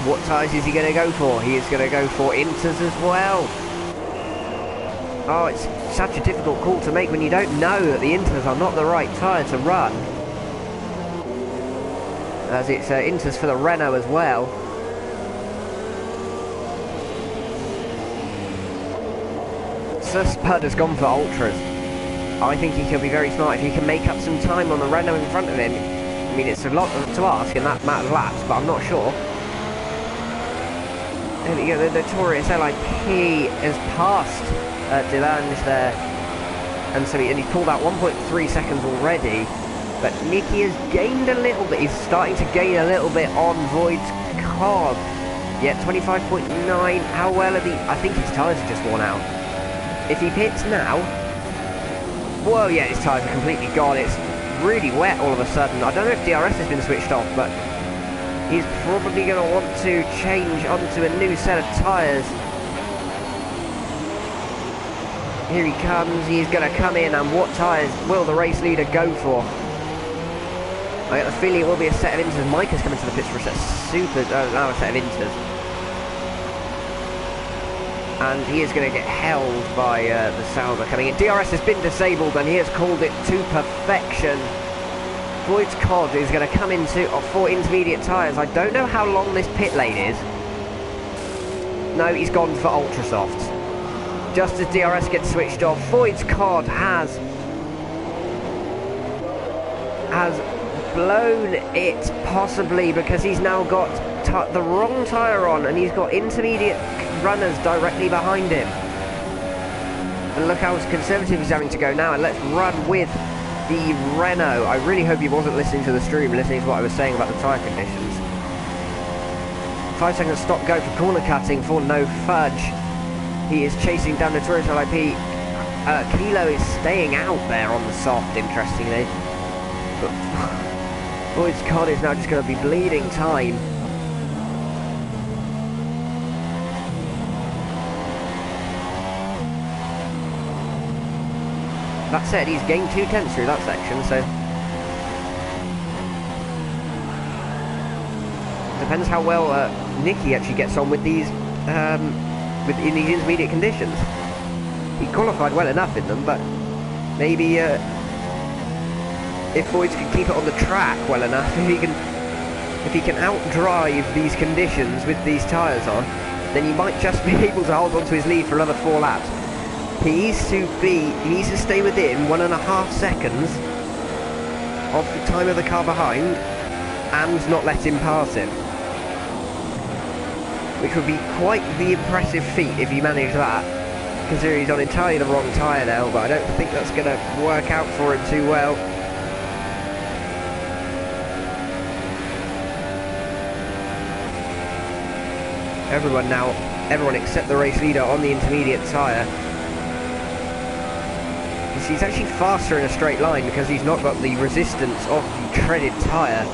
What tyres is he going to go for? He is going to go for Inters as well. Oh, it's such a difficult call to make when you don't know that the Inters are not the right tyre to run. As it's Inters for the Renault as well. Sir Spud has gone for Ultras. I think he can be very smart if he can make up some time on the Renault in front of him. I mean, it's a lot to ask in that amount of laps, but I'm not sure. There we go, the notorious LIP has passed Delange there. And so he pulled out 1.3 seconds already. But Nicky has gained a little bit. He's starting to gain a little bit on Void's car. Yeah, 25.9. How well are the... I think his tyres are just worn out. If he pits now... Whoa, yeah, his tyres are completely gone. It's really wet all of a sudden. I don't know if DRS has been switched off, but he's probably going to want to change onto a new set of tyres. Here he comes. He's going to come in, and what tyres will the race leader go for? I get the feeling it will be a set of inters. Mike is coming to the pits for a set of now a set of inters. And he is going to get held by the Sauber coming in. DRS has been disabled and he has called it to perfection. Void's COD is going to come into for intermediate tyres. I don't know how long this pit lane is. No, he's gone for ultra softs. Just as DRS gets switched off, Void's COD has blown it, possibly because he's now got the wrong tyre on and he's got intermediate runners directly behind him. And look how conservative he's having to go now, and let's run with the Renault. I really hope he wasn't listening to the stream, listening to what I was saying about the tyre conditions. 5 seconds stop go for corner cutting for No Fudge. He is chasing down Notorious LIP. Kilo is staying out there on the soft, interestingly. But Void's COD is now just going to be bleeding time. That said, he's gained 2 tenths through that section, so depends how well Nicky actually gets on with these in these intermediate conditions. He qualified well enough in them, but maybe if Voids can keep it on the track well enough, if he can outdrive these conditions with these tyres on, then he might just be able to hold on to his lead for another 4 laps. He needs to stay within 1.5 seconds of the time of the car behind and not let him pass him. Which would be quite the impressive feat if he managed that, considering he's on entirely the wrong tyre now, but I don't think that's going to work out for him too well. Everyone except the race leader on the intermediate tyre. He's actually faster in a straight line because he's not got the resistance of the treaded tyre.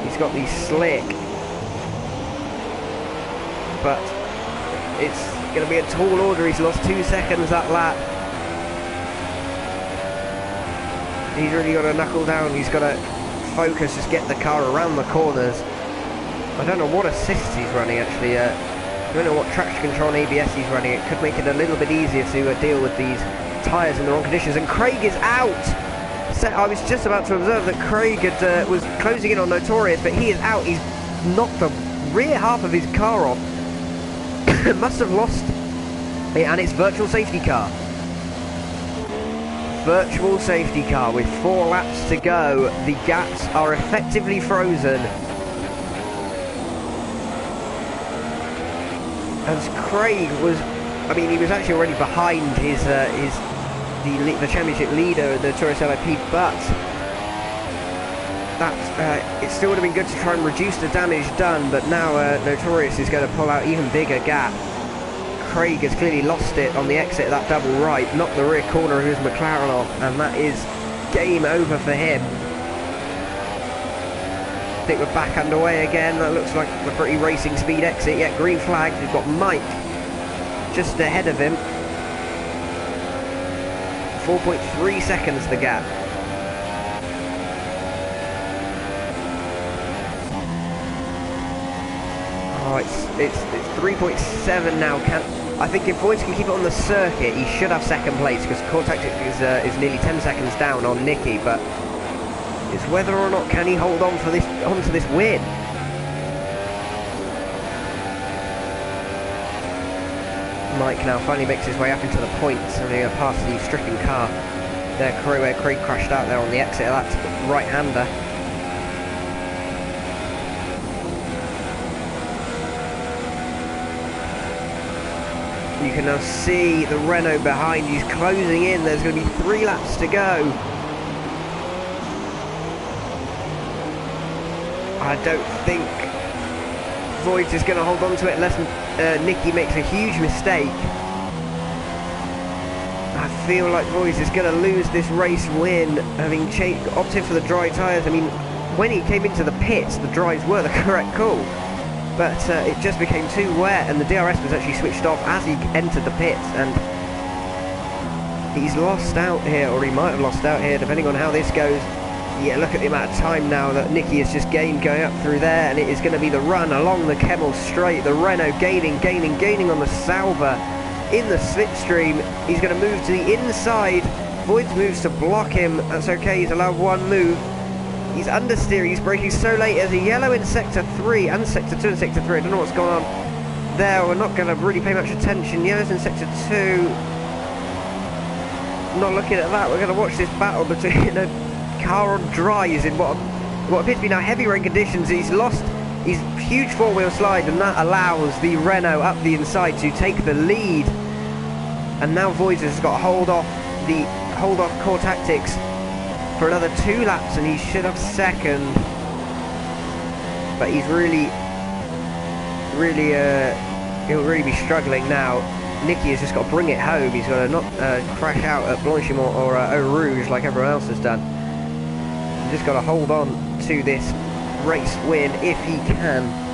He's got the slick. But it's going to be a tall order. He's lost 2 seconds that lap. He's really got to knuckle down. He's got to focus, just get the car around the corners. I don't know what assists he's running actually. I don't know what traction control and ABS he's running. It could make it a little bit easier to deal with these tyres in the wrong conditions. And Craig is out! I was just about to observe that Craig was closing in on Notorious, but he is out. He's knocked the rear half of his car off. Must have lost. And it's virtual safety car. Virtual safety car with 4 laps to go. The gaps are effectively frozen. As Craig was, he was actually already behind the championship leader, the Notorious LIP, but that it still would have been good to try and reduce the damage done. But now Notorious is going to pull out even bigger gap. Craig has clearly lost it on the exit of that double right, knocked the rear corner of his McLaren off, and that is game over for him. I think we're back underway again. That looks like a pretty racing speed exit. Yeah, green flag. We've got Mike just ahead of him. 4.3 seconds the gap. Oh, it's 3.7 now. I think if Voids can keep it on the circuit, he should have second place, because Core Tactic is nearly 10 seconds down on Nicky, but it's whether or not can he hold on for onto this win. Mike now finally makes his way up into the points, and he'll pass the stricken car. There, where Craig crashed out there on the exit of that right-hander. You can now see the Renault behind you closing in. There's going to be 3 laps to go. I don't think Voigt is going to hold on to it unless Nicky makes a huge mistake. I feel like Voigt is going to lose this race win, having opted for the dry tyres. I mean, when he came into the pits, the dries were the correct call. But it just became too wet, and the DRS was actually switched off as he entered the pits, and he's lost out here, or he might have lost out here, depending on how this goes. Yeah, look at the amount of time now that Nicky has just gained going up through there, and it is going to be the run along the Kemmel straight. The Renault gaining on the Sauber in the slipstream. He's going to move to the inside. Voigt moves to block him. That's okay, he's allowed one move. He's understeering, he's braking so late. There's a yellow in Sector 3 and Sector 2 and Sector 3. I don't know what's going on there. We're not going to really pay much attention. Yellow's in Sector 2. Not looking at that. We're going to watch this battle between a car on dries in what appears to be now heavy rain conditions. He's lost his huge four-wheel slide, and that allows the Renault up the inside to take the lead. And now Voigt has got hold off core tactics for another 2 laps, and he should have second. But he's he'll really be struggling now. Nicky has just got to bring it home. He's got to not crash out at Blanchimont or Eau Rouge like everyone else has done. He's just got to hold on to this race win if he can.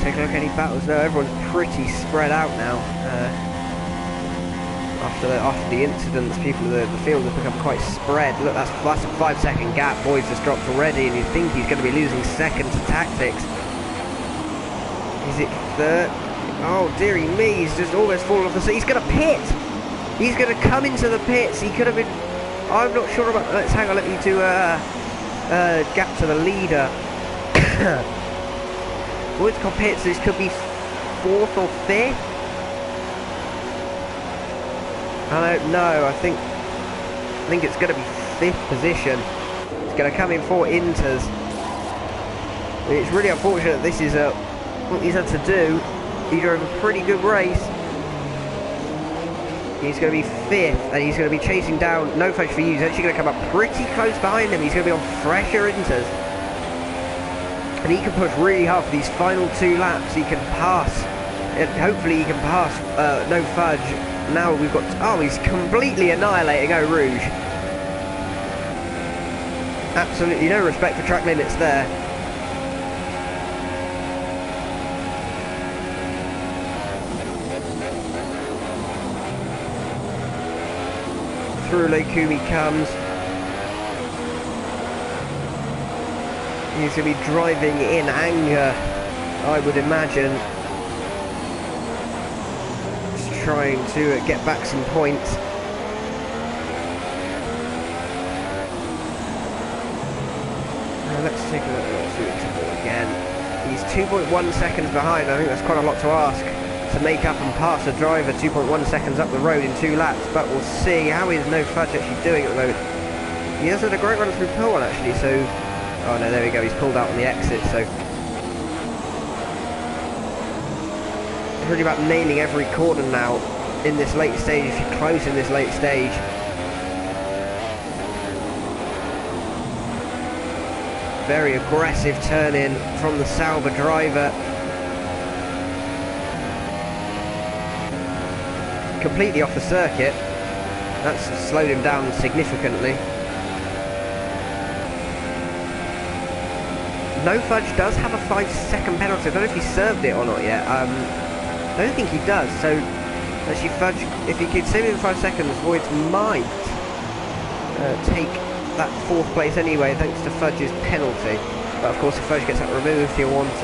Take a look at any battles now. Everyone's pretty spread out now. After the incidents, the field has become quite spread. Look, that's a 5-second gap. Voigt has dropped already, and you think he's going to be losing second to Tactics. Is it third? Oh dearie me, he's just almost fallen off the seat. He's going to pit. He's going to come into the pits. He could have been. I'm not sure about. Let's hang on. Let me do gap to the leader. Voigt's got pits. This could be 4th or 5th. I don't know. I think it's going to be 5th position. It's going to come in 4 inters. It's really unfortunate that this is what he's had to do. He drove a pretty good race. He's going to be 5th, and he's going to be chasing down No Fudge for You. He's actually going to come up pretty close behind him. He's going to be on fresher inters. And he can push really hard for these final 2 laps. He can pass. And hopefully he can pass No Fudge. Now we've got... Oh, he's completely annihilating Eau Rouge. Absolutely no respect for track limits there. Through Les Coumey comes. He's going to be driving in anger, I would imagine. Just trying to get back some points. Now let's take a look at the again. He's 2.1 seconds behind. I think that's quite a lot to ask to make up and pass a driver 2.1 seconds up the road in 2 laps. But we'll see. How is No Fudge actually doing at the moment? He has had a great run through P1 actually, so... Oh no, there we go, he's pulled out on the exit, so... It's really about nailing every corner now in this late stage, if you're close in this late stage. Very aggressive turn in from the Sauber driver. Completely off the circuit. That's slowed him down significantly. No Fudge does have a 5-second penalty. I don't know if he served it or not yet. I don't think he does. So actually, Fudge, if he keeps saving in 5 seconds, Voigt might take that 4th place anyway, thanks to Fudge's penalty. But of course, if Fudge gets that removed, he'll want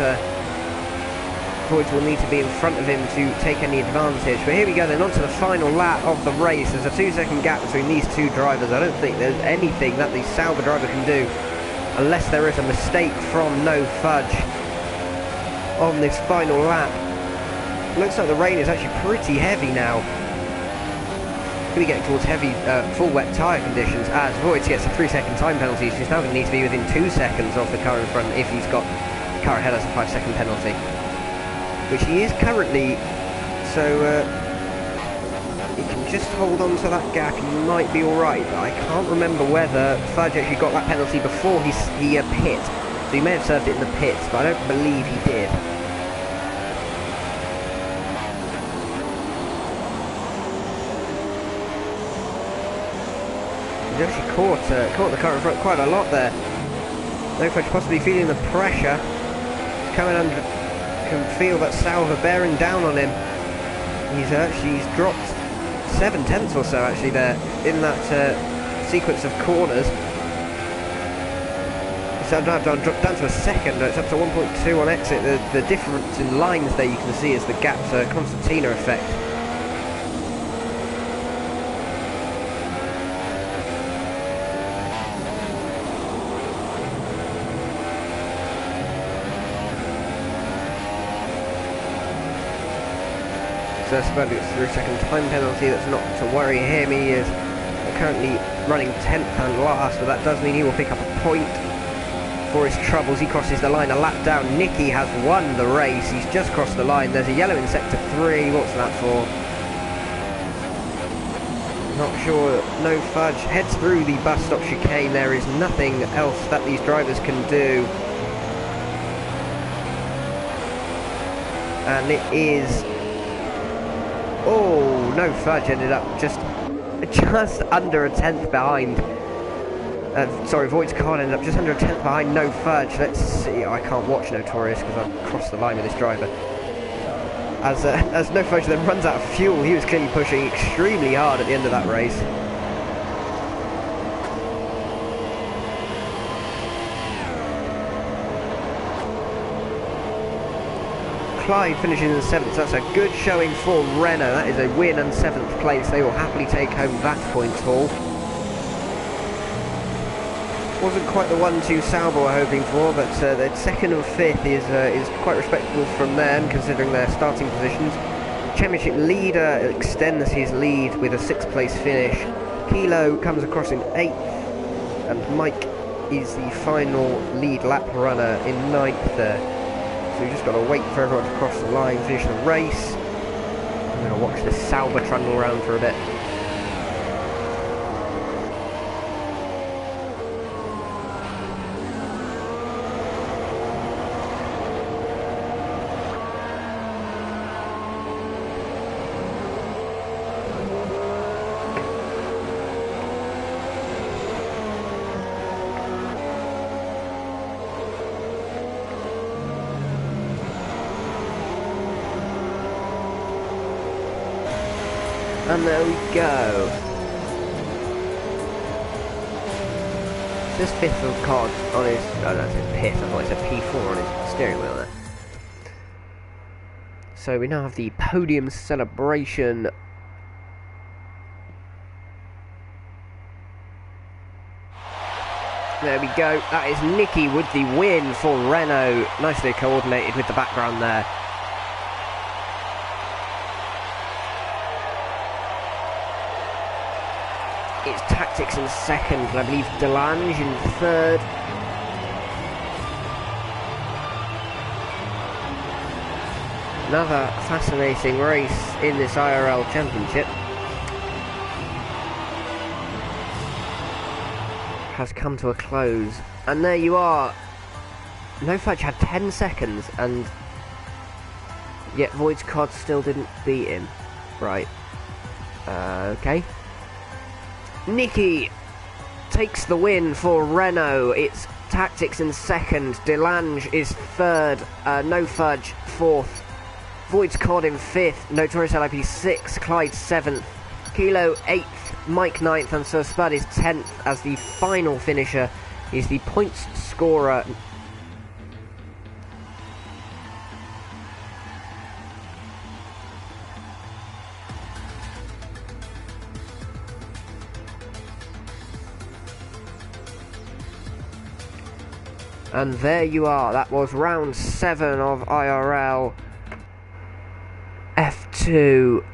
Voigt will need to be in front of him to take any advantage. But here we go then, on to the final lap of the race. There's a 2-second gap between these two drivers. I don't think there's anything that the Sauber driver can do unless there is a mistake from No Fudge on this final lap. Looks like the rain is actually pretty heavy now. We get towards heavy, full wet tyre conditions as Voigt gets a 3-second time penalty. He's now going to need to be within 2 seconds of the car in front if he's got the car ahead as a 5-second penalty, which he is currently. So he can just hold on to that gap. He might be alright, but I can't remember whether Fudge actually got that penalty before he pit. So he may have served it in the pits, but I don't believe he did. He's actually caught the car in front quite a lot there. No Fudge possibly feeling the pressure. He's coming under, can feel that Sauber bearing down on him. He's dropped 7/10 or so actually there in that sequence of corners. So now down to a second. It's up to 1.2 on exit. The difference in lines there you can see is the gap's a concertina effect. So Spud gets a 3-second time penalty. That's not to worry him. He is currently running 10th and last, but that does mean he will pick up a point for his troubles. He crosses the line a lap down. Nicky has won the race. He's just crossed the line. There's a yellow in sector 3. What's that for? Not sure. No Fudge heads through the bus stop chicane. There is nothing else that these drivers can do. And it is... Oh, No Fudge ended up just under a 10th behind. Sorry, Voigt's car ended up just under a 10th behind No Fudge. Let's see. I can't watch Notorious because I've crossed the line with this driver. As No Fudge then runs out of fuel, he was clearly pushing extremely hard at the end of that race. Clyde finishing in 7th, so that's a good showing for Renault. That is a win and 7th place. They will happily take home that points haul. Wasn't quite the 1-2 Sauber were hoping for, but their 2nd and 5th is quite respectable from them, considering their starting positions. Championship leader extends his lead with a 6th place finish. Kilo comes across in 8th, and Mike is the final lead lap runner in 9th there. So we've just got to wait for everyone to cross the line, finish the race. I'm going to watch this Sauber trundle around for a bit. And there we go. This 5th of card on his... Oh no, it's his pit. I thought it said P4 on his steering wheel there. So we now have the podium celebration. There we go. That is Nicky with the win for Renault. Nicely coordinated with the background there. It's Tactics in 2nd, and I believe Delange in 3rd. Another fascinating race in this IRL Championship. Has come to a close. And there you are. No Fudge had 10 seconds, and yet Voigt's car still didn't beat him. Right. Okay. Nicky takes the win for Renault. It's Tactics in 2nd, Delange is 3rd, No Fudge 4th, Voigt's Cod in 5th, Notorious LIP 6th, Clyde 7th, Kilo 8th, Mike 9th, and Sir Spud is 10th as the final finisher. Is the points scorer And there you are, that was round 7 of IRL F2.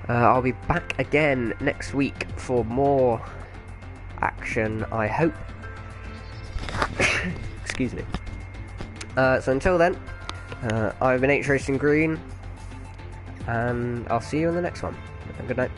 I'll be back again next week for more action, I hope. Excuse me. So until then, I've been H Racing Green, and I'll see you in the next one. Good night.